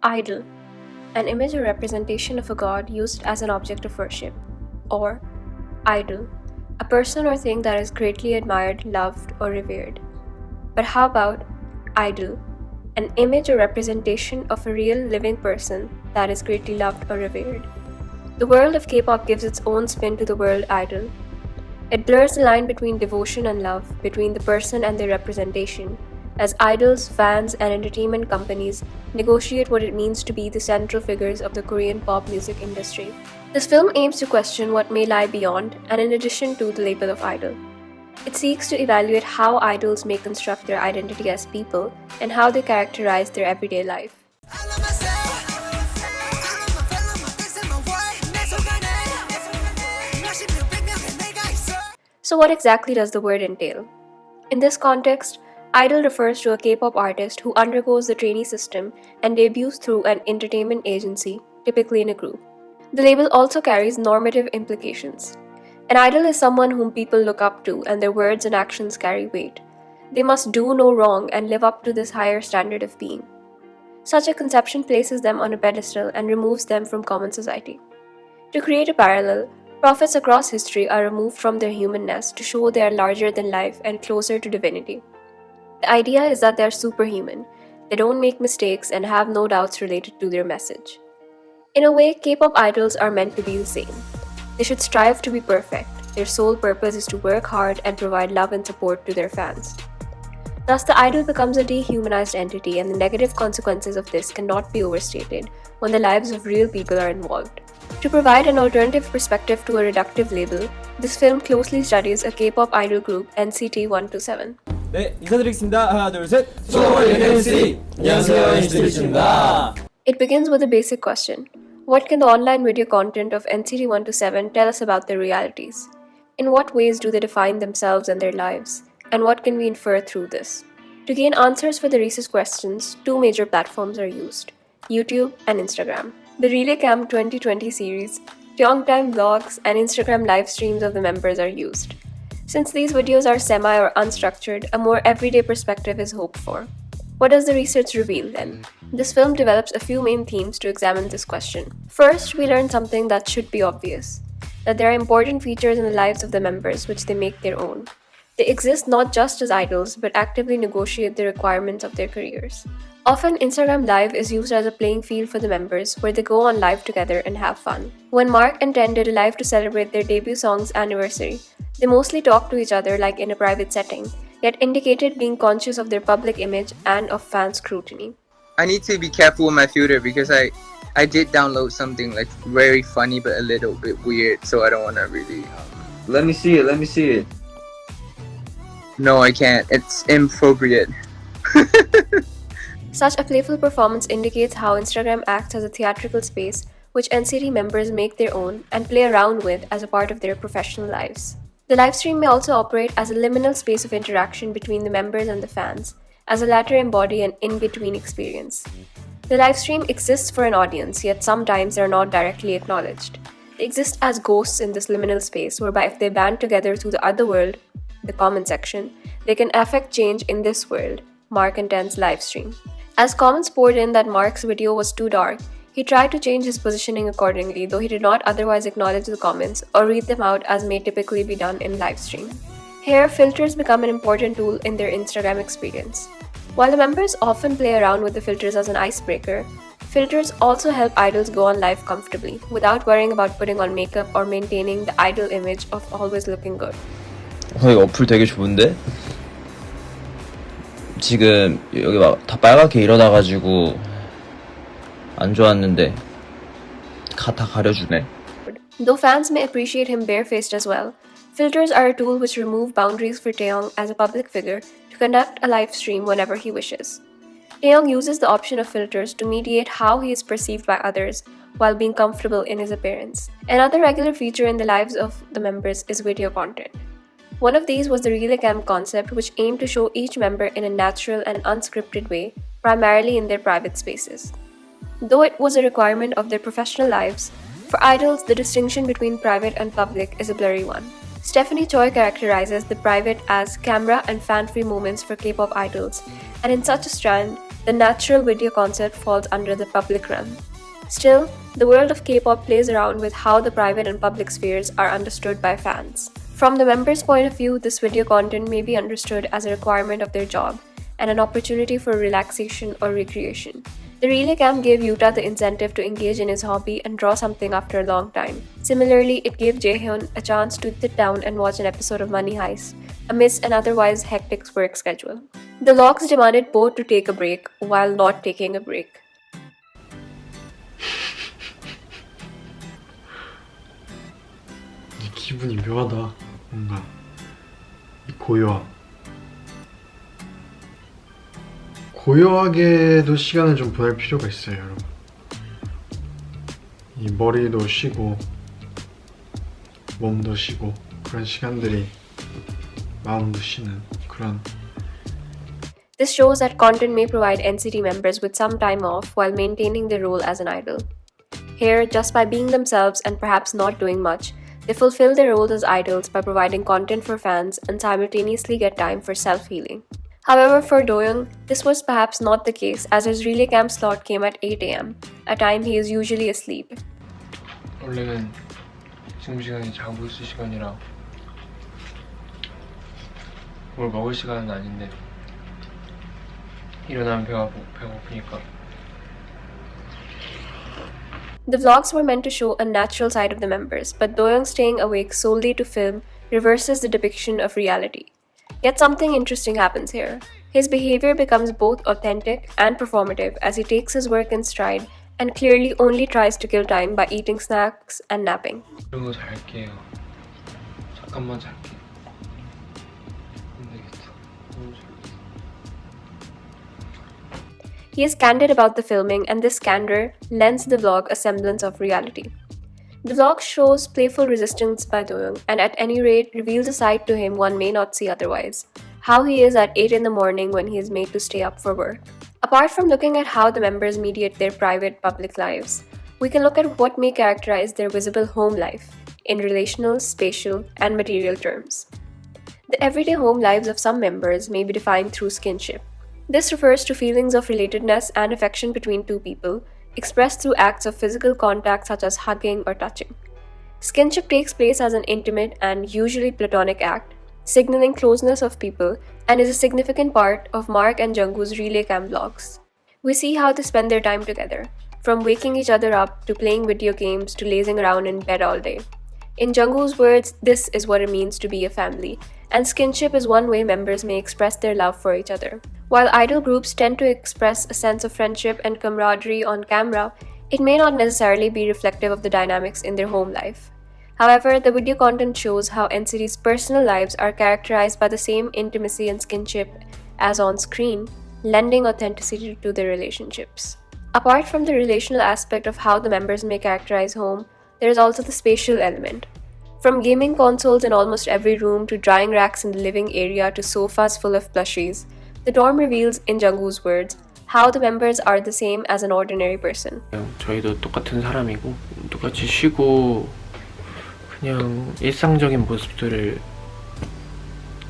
Idol, an image or representation of a god used as an object of worship. Or idol, a person or thing that is greatly admired, loved, or revered. But how about idol, an image or representation of a real living person that is greatly loved or revered? The world of K-pop gives its own spin to the word idol. It blurs the line between devotion and love, between the person and their representation, as idols, fans, and entertainment companies negotiate what it means to be the central figures of the Korean pop music industry. This film aims to question what may lie beyond and in addition to the label of idol. It seeks to evaluate how idols may construct their identity as people and how they characterize their everyday life. So, what exactly does the word entail? In this context, idol refers to a K-pop artist who undergoes the trainee system and debuts through an entertainment agency, typically in a group. The label also carries normative implications. An idol is someone whom people look up to and their words and actions carry weight. They must do no wrong and live up to this higher standard of being. Such a conception places them on a pedestal and removes them from common society. To create a parallel, prophets across history are removed from their humanness to show they are larger than life and closer to divinity. The idea is that they are superhuman, they don't make mistakes and have no doubts related to their message. In a way, K-pop idols are meant to be the same. They should strive to be perfect. Their sole purpose is to work hard and provide love and support to their fans. Thus, the idol becomes a dehumanized entity, and the negative consequences of this cannot be overstated when the lives of real people are involved. To provide an alternative perspective to a reductive label, this film closely studies a K-pop idol group, NCT 127. 네, 인사드리겠습니다. 하나, 둘, 셋. 소울 NCT. 안녕하세요, NCT입니다. It begins with a basic question. What can the online video content of NCT 127 tell us about their realities? In what ways do they define themselves and their lives? And what can we infer through this? To gain answers for the rhesus questions, two major platforms are used, YouTube and Instagram. The Relay Camp 2020 series, Time vlogs, and Instagram live streams of the members are used. Since these videos are semi or unstructured, a more everyday perspective is hoped for. What does the research reveal then? This film develops a few main themes to examine this question. First, we learn something that should be obvious, that there are important features in the lives of the members which they make their own. They exist not just as idols, but actively negotiate the requirements of their careers. Often, Instagram Live is used as a playing field for the members where they go on live together and have fun. When Mark and Ten did a live to celebrate their debut song's anniversary, they mostly talked to each other like in a private setting, yet indicated being conscious of their public image and of fan scrutiny. I need to be careful with my filter because I did download something like very funny but a little bit weird, so I don't want to really... Let me see it. No, I can't. It's inappropriate. Such a playful performance indicates how Instagram acts as a theatrical space which NCT members make their own and play around with as a part of their professional lives. The livestream may also operate as a liminal space of interaction between the members and the fans, as the latter embody an in-between experience. The livestream exists for an audience, yet sometimes they are not directly acknowledged. They exist as ghosts in this liminal space, whereby if they band together to the other world, the comment section, they can affect change in this world, Mark and Ten's livestream. As comments poured in that Mark's video was too dark, he tried to change his positioning accordingly, though he did not otherwise acknowledge the comments or read them out as may typically be done in livestream. Here, filters become an important tool in their Instagram experience. While the members often play around with the filters as an icebreaker, filters also help idols go on live comfortably, without worrying about putting on makeup or maintaining the idol image of always looking good. 이거 어플 되게 좋은데? 지금 여기 막 다 빨갛게 일어나가지고 안 좋았는데 다 가려주네. Though fans may appreciate him barefaced as well, filters are a tool which remove boundaries for Taeyong as a public figure to conduct a live stream whenever he wishes. Taeyong uses the option of filters to mediate how he is perceived by others while being comfortable in his appearance. Another regular feature in the lives of the members is video content. One of these was the Relay Camp concept, which aimed to show each member in a natural and unscripted way, primarily in their private spaces. Though it was a requirement of their professional lives, for idols, the distinction between private and public is a blurry one. Stephanie Choi characterizes the private as camera and fan-free moments for K-pop idols, and in such a strand, the natural video concept falls under the public realm. Still, the world of K-pop plays around with how the private and public spheres are understood by fans. From the members' point of view, this video content may be understood as a requirement of their job and an opportunity for relaxation or recreation. The relay camp gave Yuta the incentive to engage in his hobby and draw something after a long time. Similarly, it gave Jaehyun a chance to sit down and watch an episode of Money Heist amidst an otherwise hectic work schedule. The vlogs demanded both to take a break while not taking a break. 이 기분이 묘하다. 뭔가 이 고요함. 고요하게도 시간을 좀 보낼 필요가 있어요, 여러분. 이 머리도 쉬고 몸도 쉬고 그런 시간들이 마음도 쉬는 그런. This shows that content may provide NCT members with some time off while maintaining their role as an idol. Here, just by being themselves and perhaps not doing much, they fulfill their roles as idols by providing content for fans and simultaneously get time for self-healing. However, for Doyoung, this was perhaps not the case as his relay camp slot came at 8 AM, a time he is usually asleep. 원래는 지금 시간이 자고 있을 시간이라 뭘 먹을 시간은 아닌데 일어나면 배고프니까. The vlogs were meant to show a natural side of the members, but Doyoung staying awake solely to film reverses the depiction of reality. Yet something interesting happens here. His behavior becomes both authentic and performative as he takes his work in stride and clearly only tries to kill time by eating snacks and napping. 그리고 잘게요. 잠깐만 잘게. 안 되겠어. 너무 잘게. He is candid about the filming, and this candor lends the vlog a semblance of reality. The vlog shows playful resistance by Doyoung and at any rate reveals a side to him one may not see otherwise. How he is at 8 in the morning when he is made to stay up for work. Apart from looking at how the members mediate their private public lives, we can look at what may characterize their visible home life in relational, spatial, and material terms. The everyday home lives of some members may be defined through skinship. This refers to feelings of relatedness and affection between two people, expressed through acts of physical contact such as hugging or touching. Skinship takes place as an intimate and usually platonic act, signaling closeness of people, and is a significant part of Mark and Jungkook's relay camp vlogs. We see how they spend their time together, from waking each other up to playing video games to lazing around in bed all day. In Jungkook's words, this is what it means to be a family, and skinship is one way members may express their love for each other. While idol groups tend to express a sense of friendship and camaraderie on camera, it may not necessarily be reflective of the dynamics in their home life. However, the video content shows how NCT's personal lives are characterized by the same intimacy and skinship as on screen, lending authenticity to their relationships. Apart from the relational aspect of how the members may characterize home, there is also the spatial element. From gaming consoles in almost every room to drying racks in the living area to sofas full of plushies, the dorm reveals, in Jungkook's words, how the members are the same as an ordinary person. 저희도 똑같은 사람이고 똑같이 쉬고 그냥 일상적인 모습들을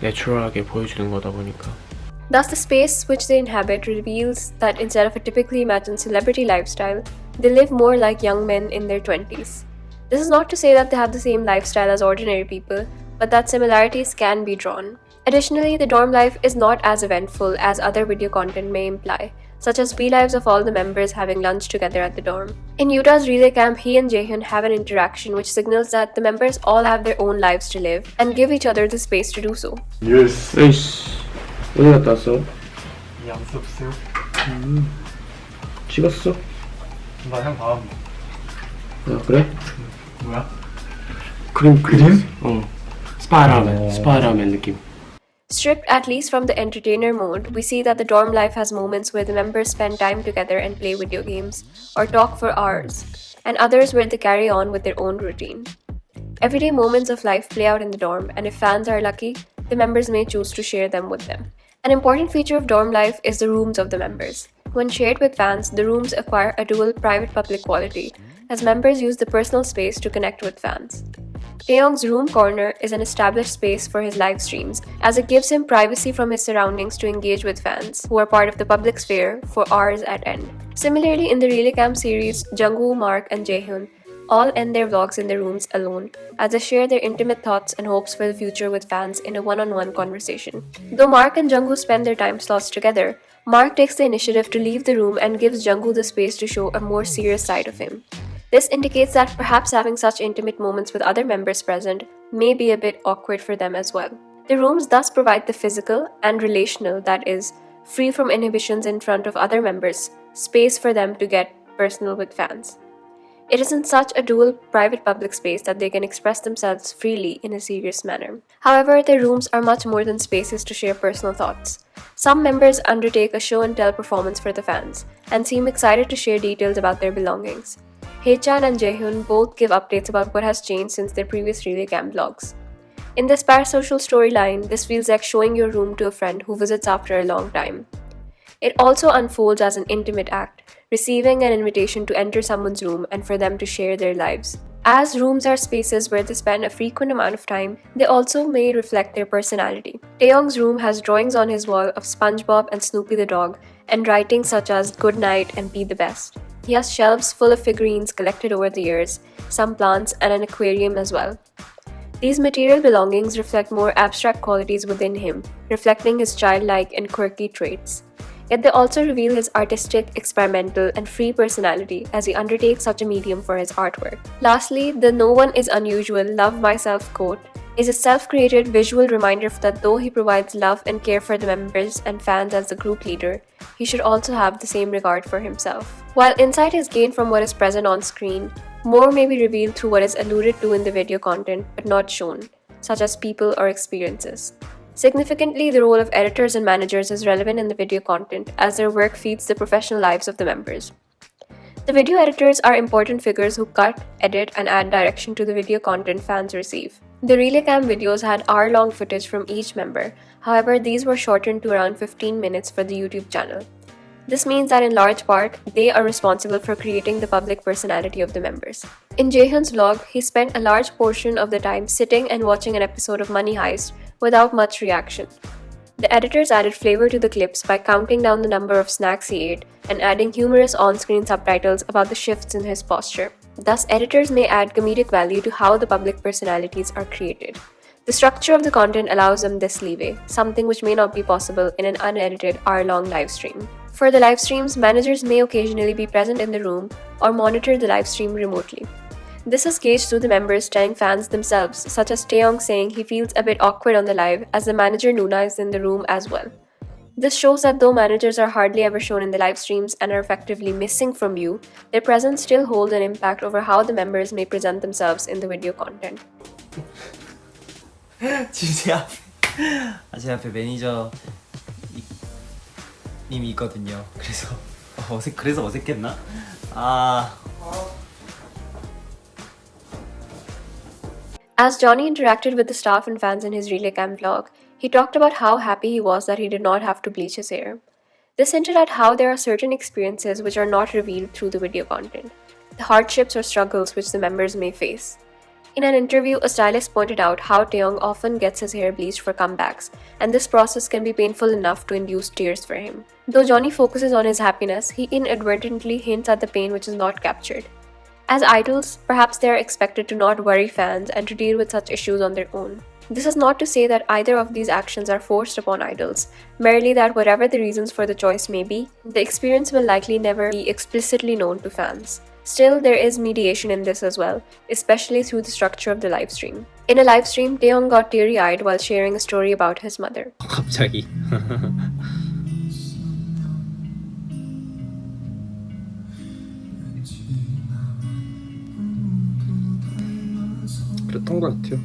내추럴하게 보여주는 거다 보니까. Thus, the space which they inhabit reveals that instead of a typically imagined celebrity lifestyle, they live more like young men in their 20s. This is not to say that they have the same lifestyle as ordinary people, but that similarities can be drawn. Additionally, the dorm life is not as eventful as other video content may imply, such as V-lives of all the members having lunch together at the dorm. In Yuta's relay camp, he and Jaehyun have an interaction which signals that the members all have their own lives to live and give each other the space to do so. 예스. 에이씨 어디 갔다 왔어? 양수 없어요? 찍었어? 나형 다음. 아 그래? 뭐야? 그림? 어. 스파이더맨 느낌. Stripped at least from the entertainer mode, we see that the dorm life has moments where the members spend time together and play video games, or talk for hours, and others where they carry on with their own routine. Everyday moments of life play out in the dorm, and if fans are lucky, the members may choose to share them with them. An important feature of dorm life is the rooms of the members. When shared with fans, the rooms acquire a dual private-public quality, as members use the personal space to connect with fans. Taeyong's room corner is an established space for his live streams, as it gives him privacy from his surroundings to engage with fans, who are part of the public sphere, for hours at end. Similarly, in the Relay Cam series, Jungwoo, Mark, and Jaehyun all end their vlogs in their rooms alone, as they share their intimate thoughts and hopes for the future with fans in a one-on-one conversation. Though Mark and Jungwoo spend their time slots together, Mark takes the initiative to leave the room and gives Jungwoo the space to show a more serious side of him. This indicates that perhaps having such intimate moments with other members present may be a bit awkward for them as well. The rooms thus provide the physical and relational, that is, free from inhibitions in front of other members, space for them to get personal with fans. It is in such a dual private-public space that they can express themselves freely in a serious manner. However, their rooms are much more than spaces to share personal thoughts. Some members undertake a show-and-tell performance for the fans, and seem excited to share details about their belongings. Haechan and Jaehyun both give updates about what has changed since their previous Relay Cam vlogs. In this parasocial storyline, this feels like showing your room to a friend who visits after a long time. It also unfolds as an intimate act, receiving an invitation to enter someone's room and for them to share their lives. As rooms are spaces where they spend a frequent amount of time, they also may reflect their personality. Taeyong's room has drawings on his wall of SpongeBob and Snoopy the dog, and writings such as "Good night" and "Be the best." He has shelves full of figurines collected over the years, some plants, and an aquarium as well. These material belongings reflect more abstract qualities within him, reflecting his childlike and quirky traits. Yet they also reveal his artistic, experimental, and free personality as he undertakes such a medium for his artwork. Lastly, the "no one is unusual, love myself" quote is a self-created visual reminder that though he provides love and care for the members and fans as the group leader, he should also have the same regard for himself. While insight is gained from what is present on screen, more may be revealed through what is alluded to in the video content but not shown, such as people or experiences. Significantly, the role of editors and managers is relevant in the video content as their work feeds the professional lives of the members. The video editors are important figures who cut, edit, and add direction to the video content fans receive. The Relay Cam videos had hour-long footage from each member, however these were shortened to around 15 minutes for the YouTube channel. This means that in large part, they are responsible for creating the public personality of the members. In Jaehyun's vlog, he spent a large portion of the time sitting and watching an episode of Money Heist without much reaction. The editors added flavor to the clips by counting down the number of snacks he ate and adding humorous on-screen subtitles about the shifts in his posture. Thus, editors may add comedic value to how the public personalities are created. The structure of the content allows them this leeway, something which may not be possible in an unedited hour-long live stream. For the live streams, managers may occasionally be present in the room or monitor the live stream remotely. This is gauged through the members telling fans themselves, such as Taeyong saying he feels a bit awkward on the live as the manager Nuna is in the room as well. This shows that though managers are hardly ever shown in the live streams and are effectively missing from view, their presence still holds an impact over how the members may present themselves in the video content. 지금 제 앞에 매니저 님이 있거든요. 그래서 어색했나? As Johnny interacted with the staff and fans in his Relay Cam vlog, he talked about how happy he was that he did not have to bleach his hair. This hinted at how there are certain experiences which are not revealed through the video content, the hardships or struggles which the members may face. In an interview, a stylist pointed out how Taeyong often gets his hair bleached for comebacks, and this process can be painful enough to induce tears for him. Though Johnny focuses on his happiness, he inadvertently hints at the pain which is not captured. As idols, perhaps they are expected to not worry fans and to deal with such issues on their own. This is not to say that either of these actions are forced upon idols, merely that whatever the reasons for the choice may be, the experience will likely never be explicitly known to fans. Still, there is mediation in this as well, especially through the structure of the livestream. In a livestream, Taeyong got teary-eyed while sharing a story about his mother. 갑자기. 그랬던 것 같아요.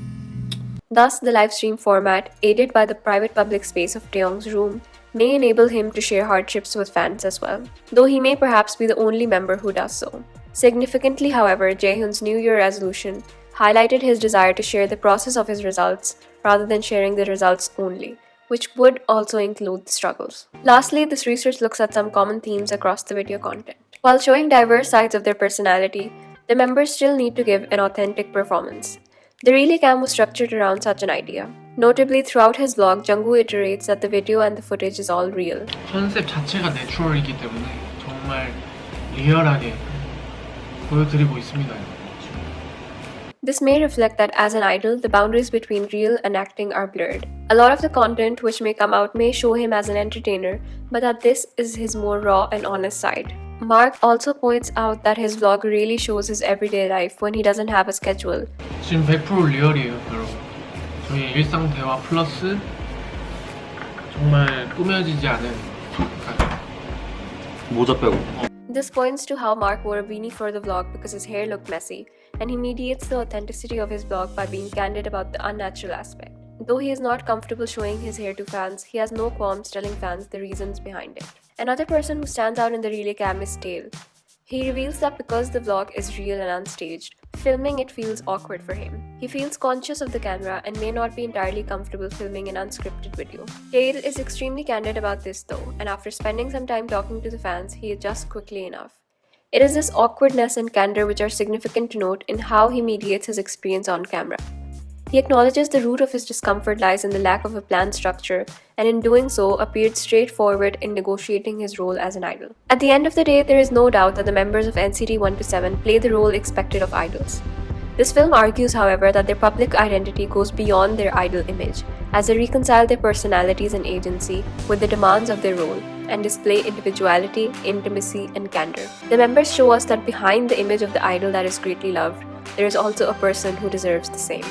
Thus, the livestream format, aided by the private-public space of Taeyong's room, may enable him to share hardships with fans as well, though he may perhaps be the only member who does so. Significantly, however, Jaehyun's New Year resolution highlighted his desire to share the process of his results rather than sharing the results only, which would also include the struggles. Lastly, this research looks at some common themes across the video content. While showing diverse sides of their personality, the members still need to give an authentic performance. The relay cam was structured around such an idea. Notably, throughout his vlog, Jungwoo iterates that the video and the footage is all real. 컨셉 자체가 내추럴이기 때문에 정말 리얼하게 보여드리고 있습니다. This may reflect that as an idol, the boundaries between real and acting are blurred. A lot of the content which may come out may show him as an entertainer, but that this is his more raw and honest side. Mark also points out that his vlog really shows his everyday life when he doesn't have a schedule. 지금 100% 리얼이에요, 여러분. 저희 일상 대화 플러스 정말 꾸며지지 않은 모자 빼고. This points to how Mark wore a beanie for the vlog because his hair looked messy, and he mediates the authenticity of his vlog by being candid about the unnatural aspect. Though he is not comfortable showing his hair to fans, he has no qualms telling fans the reasons behind it. Another person who stands out in the relay cam is Tail. He reveals that because the vlog is real and unstaged, filming it feels awkward for him. He feels conscious of the camera and may not be entirely comfortable filming an unscripted video. Tail is extremely candid about this though, and after spending some time talking to the fans, he adjusts quickly enough. It is this awkwardness and candor which are significant to note in how he mediates his experience on camera. He acknowledges the root of his discomfort lies in the lack of a planned structure, and in doing so appeared straightforward in negotiating his role as an idol. At the end of the day, there is no doubt that the members of NCT 1-7 play the role expected of idols. This film argues, however, that their public identity goes beyond their idol image, as they reconcile their personalities and agency with the demands of their role, and display individuality, intimacy, and candor. The members show us that behind the image of the idol that is greatly loved, there is also a person who deserves the same.